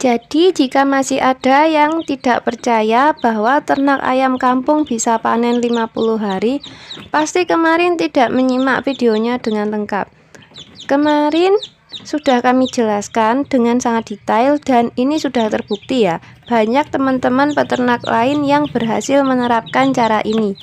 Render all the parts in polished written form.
Jadi jika masih ada yang tidak percaya bahwa ternak ayam kampung bisa panen 50 hari, pasti kemarin tidak menyimak videonya dengan lengkap. Kemarin sudah kami jelaskan dengan sangat detail dan ini sudah terbukti ya. Banyak teman-teman peternak lain yang berhasil menerapkan cara ini.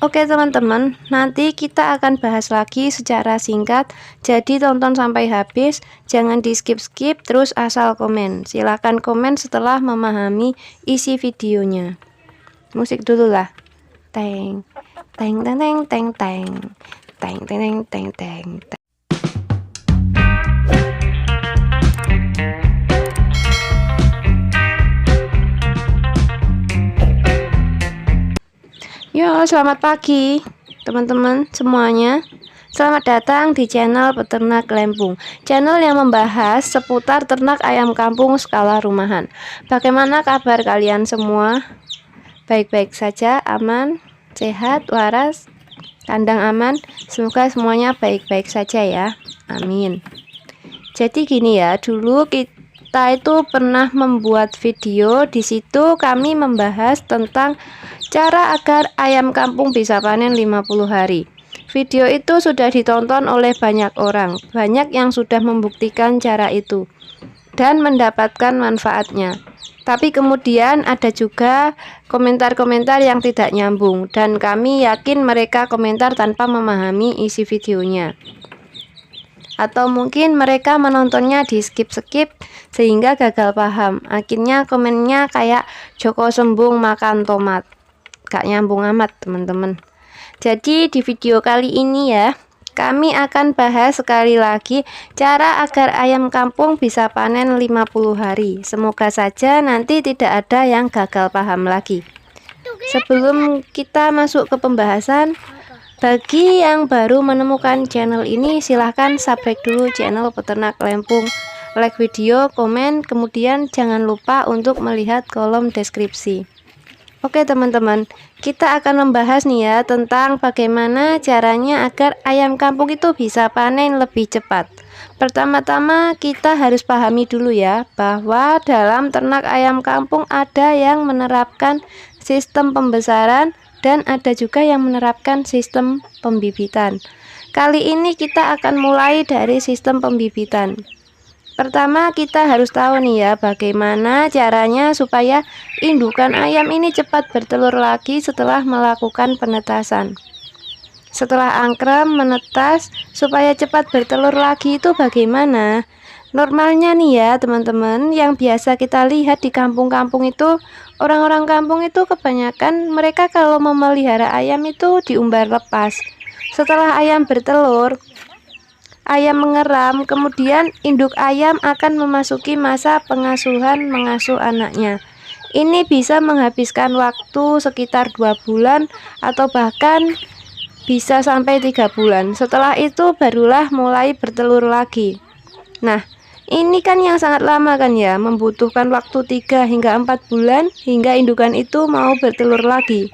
Oke teman-teman, nanti kita akan bahas lagi secara singkat. Jadi tonton sampai habis, jangan di skip-skip terus asal komen. Silahkan komen setelah memahami isi videonya. Musik dulu lah. Teng teng teng teng teng teng teng teng teng teng. Yo, selamat pagi teman-teman semuanya. Selamat datang di channel Peternak Lempung, channel yang membahas seputar ternak ayam kampung skala rumahan. Bagaimana kabar kalian semua? Baik-baik saja, aman, sehat, waras, kandang aman. Semoga semuanya baik-baik saja ya. Amin. Jadi gini ya, dulu kita itu pernah membuat video. Di situ kami membahas tentang cara agar ayam kampung bisa panen 50 hari. Video itu sudah ditonton oleh banyak orang. Banyak yang sudah membuktikan cara itu dan mendapatkan manfaatnya. Tapi kemudian ada juga komentar-komentar yang tidak nyambung, dan kami yakin mereka komentar tanpa memahami isi videonya. Atau mungkin mereka menontonnya di skip-skip sehingga gagal paham. Akhirnya komennya kayak Joko Sembung makan tomat. Gak nyambung amat teman-teman. Jadi di video kali ini ya, kami akan bahas sekali lagi cara agar ayam kampung bisa panen 50 hari. Semoga saja nanti tidak ada yang gagal paham lagi. Sebelum kita masuk ke pembahasan, bagi yang baru menemukan channel ini, silahkan subscribe dulu channel Peternak Lempung, like video, komen, kemudian jangan lupa untuk melihat kolom deskripsi. Oke teman-teman, kita akan membahas nih ya tentang bagaimana caranya agar ayam kampung itu bisa panen lebih cepat. Pertama-tama kita harus pahami dulu ya, bahwa dalam ternak ayam kampung ada yang menerapkan sistem pembesaran dan ada juga yang menerapkan sistem pembibitan. Kali ini kita akan mulai dari sistem pembibitan. Pertama kita harus tahu nih ya, bagaimana caranya supaya indukan ayam ini cepat bertelur lagi setelah melakukan penetasan. Setelah angkrem menetas supaya cepat bertelur lagi itu bagaimana? Normalnya nih ya teman-teman, yang biasa kita lihat di kampung-kampung itu, orang-orang kampung itu kebanyakan mereka kalau memelihara ayam itu diumbar lepas. Setelah ayam bertelur, ayam mengeram, kemudian induk ayam akan memasuki masa pengasuhan mengasuh anaknya. Ini bisa menghabiskan waktu sekitar 2 bulan atau bahkan bisa sampai 3 bulan. Setelah itu barulah mulai bertelur lagi. Nah, ini kan yang sangat lama kan ya, membutuhkan waktu 3 hingga 4 bulan hingga indukan itu mau bertelur lagi.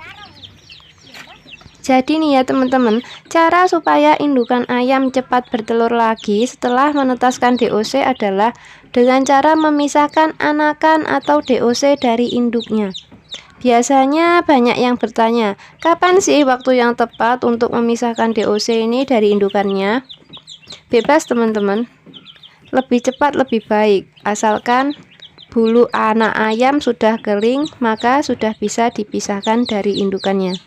Jadi nih ya teman-teman, cara supaya indukan ayam cepat bertelur lagi setelah menetaskan DOC adalah dengan cara memisahkan anakan atau DOC dari induknya. Biasanya banyak yang bertanya, kapan sih waktu yang tepat untuk memisahkan DOC ini dari indukannya? Bebas teman-teman, lebih cepat lebih baik, asalkan bulu anak ayam sudah kering, maka sudah bisa dipisahkan dari indukannya.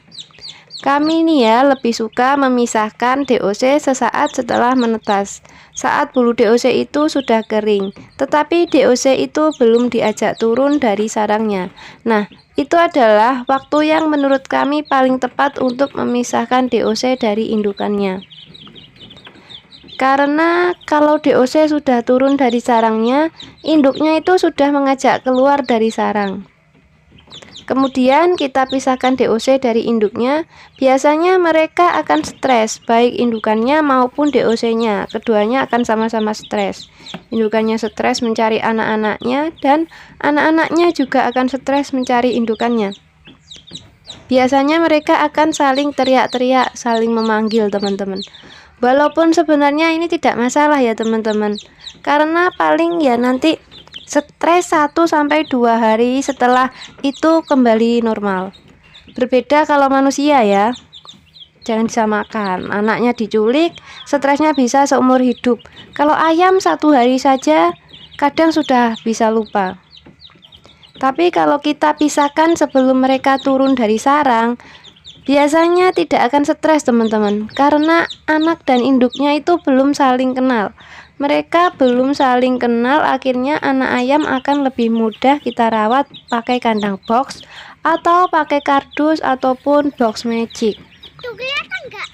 Kami nih ya lebih suka memisahkan DOC sesaat setelah menetas, saat bulu DOC itu sudah kering, tetapi DOC itu belum diajak turun dari sarangnya. Nah, itu adalah waktu yang menurut kami paling tepat untuk memisahkan DOC dari indukannya. Karena kalau DOC sudah turun dari sarangnya, induknya itu sudah mengajak keluar dari sarang. Kemudian kita pisahkan DOC dari induknya. Biasanya mereka akan stres, baik indukannya maupun DOC-nya. Keduanya akan sama-sama stres. Indukannya stres mencari anak-anaknya, dan anak-anaknya juga akan stres mencari indukannya. Biasanya mereka akan saling teriak-teriak, saling memanggil teman-teman. Walaupun sebenarnya ini tidak masalah ya teman-teman, karena paling ya nanti Stres 1 sampai 2 hari setelah itu kembali normal. Berbeda kalau manusia ya. Jangan disamakan. Anaknya diculik, stresnya bisa seumur hidup. Kalau ayam 1 hari saja kadang sudah bisa lupa. Tapi kalau kita pisahkan sebelum mereka turun dari sarang, biasanya tidak akan stres teman-teman, karena anak dan induknya itu belum saling kenal. Mereka belum saling kenal, akhirnya anak ayam akan lebih mudah kita rawat pakai kandang box atau pakai kardus ataupun box magic. Tuh kelihatan nggak?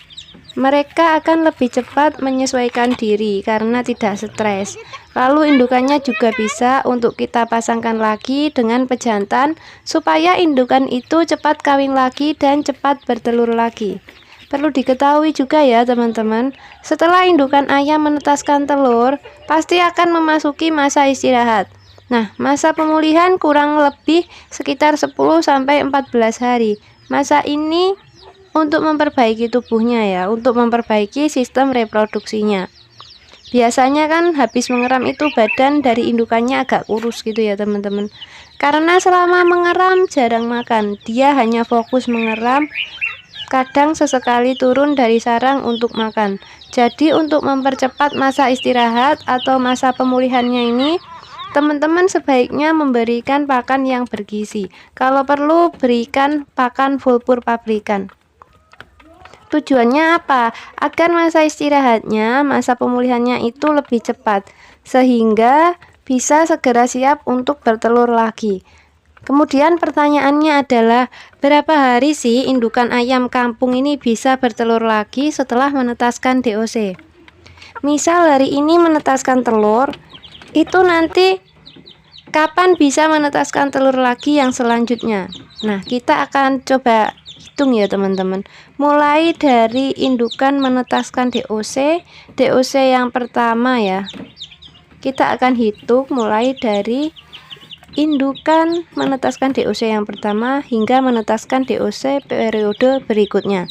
Mereka akan lebih cepat menyesuaikan diri karena tidak stres. Lalu indukannya juga bisa untuk kita pasangkan lagi dengan pejantan supaya indukan itu cepat kawin lagi dan cepat bertelur lagi. Perlu diketahui juga ya teman-teman, setelah indukan ayam menetaskan telur, pasti akan memasuki masa istirahat. Nah, masa pemulihan kurang lebih sekitar 10-14 hari. Masa ini untuk memperbaiki tubuhnya ya, untuk memperbaiki sistem reproduksinya. Biasanya kan habis mengeram itu badan dari indukannya agak kurus gitu ya teman-teman. Karena selama mengeram jarang makan, dia hanya fokus mengeram, kadang sesekali turun dari sarang untuk makan. Jadi untuk mempercepat masa istirahat atau masa pemulihannya ini, teman-teman sebaiknya memberikan pakan yang bergizi. Kalau perlu berikan pakan fulgur pabrikan. Tujuannya apa? Agar masa istirahatnya, masa pemulihannya itu lebih cepat, sehingga bisa segera siap untuk bertelur lagi. Kemudian pertanyaannya adalah, berapa hari sih indukan ayam kampung ini bisa bertelur lagi setelah menetaskan DOC? Misal hari ini menetaskan telur, itu nanti kapan bisa menetaskan telur lagi yang selanjutnya? Nah, kita akan coba hitung ya teman-teman. Mulai dari indukan menetaskan DOC yang pertama ya. Kita akan hitung mulai dari indukan menetaskan DOC yang pertama hingga menetaskan DOC periode berikutnya.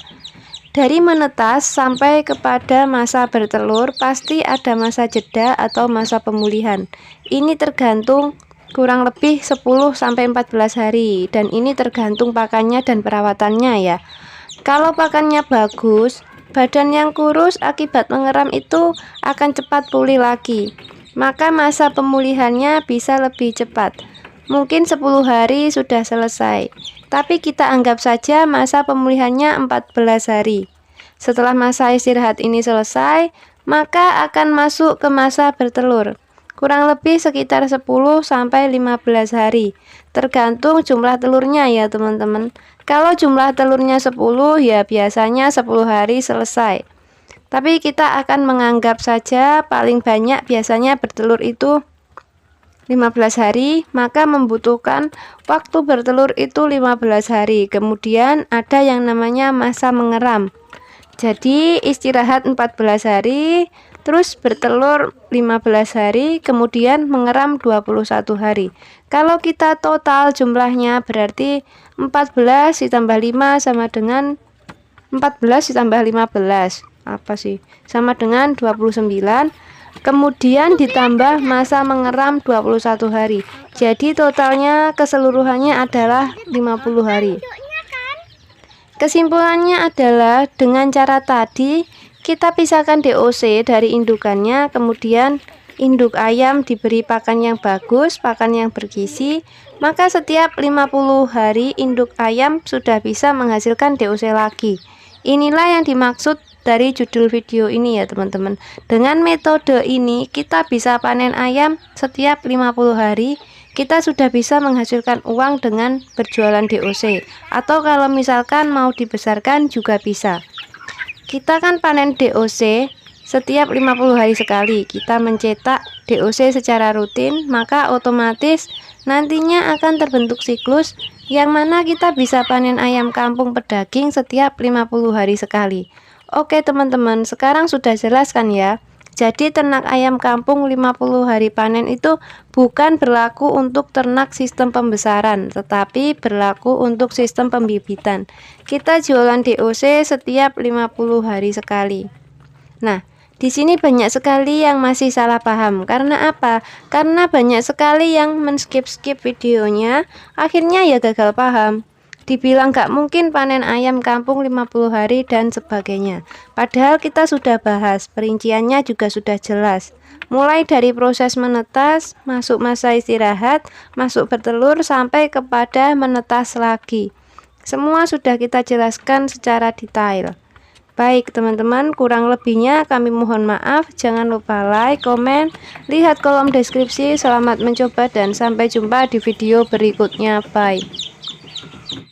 Dari menetas sampai kepada masa bertelur pasti ada masa jeda atau masa pemulihan. Ini tergantung kurang lebih 10-14 hari, dan ini tergantung pakannya dan perawatannya ya. Kalau pakannya bagus, badan yang kurus akibat mengeram itu akan cepat pulih lagi, maka masa pemulihannya bisa lebih cepat. Mungkin 10 hari sudah selesai, tapi kita anggap saja masa pemulihannya 14 hari. Setelah masa istirahat ini selesai, maka akan masuk ke masa bertelur. Kurang lebih sekitar 10-15 hari, tergantung jumlah telurnya ya teman-teman. Kalau jumlah telurnya 10 ya biasanya 10 hari selesai. Tapi kita akan menganggap saja paling banyak biasanya bertelur itu 15 hari, maka membutuhkan waktu bertelur itu 15 hari. Kemudian ada yang namanya masa mengeram. Jadi istirahat 14 hari, terus bertelur 15 hari, kemudian mengeram 21 hari. Kalau kita total jumlahnya berarti 14 ditambah 5 sama dengan 14 ditambah 15. Apa sih? Sama dengan 29. Kemudian ditambah masa mengeram 21 hari. Jadi totalnya keseluruhannya adalah 50 hari. Kesimpulannya adalah dengan cara tadi kita pisahkan DOC dari indukannya, kemudian induk ayam diberi pakan yang bagus, pakan yang bergizi, maka setiap 50 hari induk ayam sudah bisa menghasilkan DOC lagi. Inilah yang dimaksud dari judul video ini ya teman-teman. Dengan metode ini kita bisa panen ayam setiap 50 hari. Kita sudah bisa menghasilkan uang dengan berjualan DOC, atau kalau misalkan mau dibesarkan juga bisa. Kita kan panen DOC setiap 50 hari sekali. Kita mencetak DOC secara rutin, maka otomatis nantinya akan terbentuk siklus yang mana kita bisa panen ayam kampung pedaging setiap 50 hari sekali. Oke teman-teman, sekarang sudah jelas kan ya? Jadi ternak ayam kampung 50 hari panen itu bukan berlaku untuk ternak sistem pembesaran, tetapi berlaku untuk sistem pembibitan. Kita jualan DOC setiap 50 hari sekali. Nah, Di sini banyak sekali yang masih salah paham. Karena apa? Karena banyak sekali yang men-skip-skip videonya, akhirnya ya gagal paham. Dibilang gak mungkin panen ayam kampung 50 hari dan sebagainya. Padahal kita sudah bahas, perinciannya juga sudah jelas. Mulai dari proses menetas, masuk masa istirahat, masuk bertelur, sampai kepada menetas lagi. Semua sudah kita jelaskan secara detail. Baik teman-teman, kurang lebihnya kami mohon maaf. Jangan lupa like, komen, lihat kolom deskripsi. Selamat mencoba dan sampai jumpa di video berikutnya. Bye.